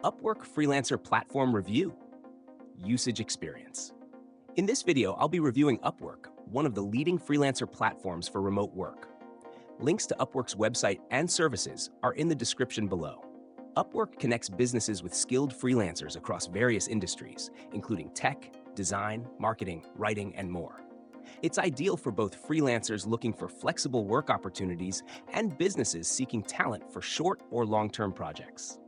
Upwork Freelancer Platform Review, Usage Experience. In this video, I'll be reviewing Upwork, one of the leading freelancer platforms for remote work. Links to Upwork's website and services are in the description below. Upwork connects businesses with skilled freelancers across various industries, including tech, design, marketing, writing, and more. It's ideal for both freelancers looking for flexible work opportunities and businesses seeking talent for short or long-term projects.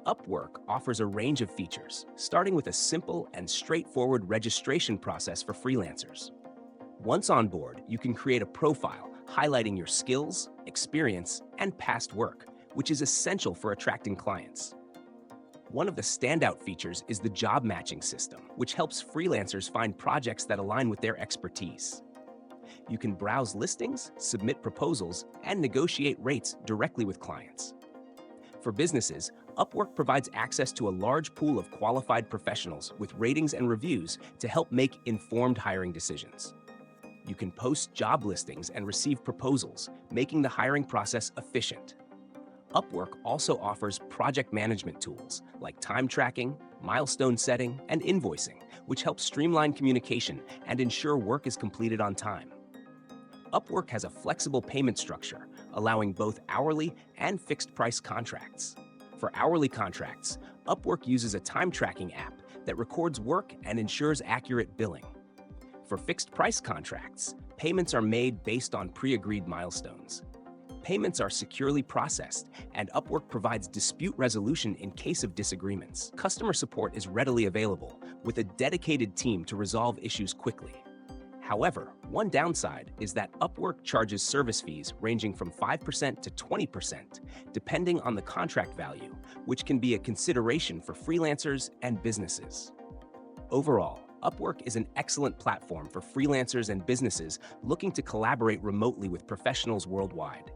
Upwork offers a range of features, starting with a simple and straightforward registration process for freelancers. Once on board, you can create a profile highlighting your skills, experience, and past work, which is essential for attracting clients. One of the standout features is the job matching system, which helps freelancers find projects that align with their expertise. You can browse listings, submit proposals, and negotiate rates directly with clients. For businesses, Upwork provides access to a large pool of qualified professionals with ratings and reviews to help make informed hiring decisions. You can post job listings and receive proposals, making the hiring process efficient. Upwork also offers project management tools like time tracking, milestone setting, and invoicing, which help streamline communication and ensure work is completed on time. Upwork has a flexible payment structure, allowing both hourly and fixed-price contracts. For hourly contracts, Upwork uses a time tracking app that records work and ensures accurate billing. For fixed-price contracts, payments are made based on pre-agreed milestones. Payments are securely processed, and Upwork provides dispute resolution in case of disagreements. Customer support is readily available, with a dedicated team to resolve issues quickly. However, one downside is that Upwork charges service fees ranging from 5% to 20%, depending on the contract value, which can be a consideration for freelancers and businesses. Overall, Upwork is an excellent platform for freelancers and businesses looking to collaborate remotely with professionals worldwide.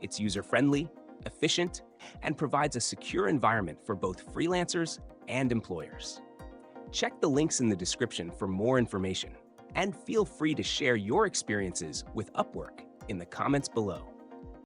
It's user-friendly, efficient, and provides a secure environment for both freelancers and employers. Check the links in the description for more information, and feel free to share your experiences with Upwork in the comments below.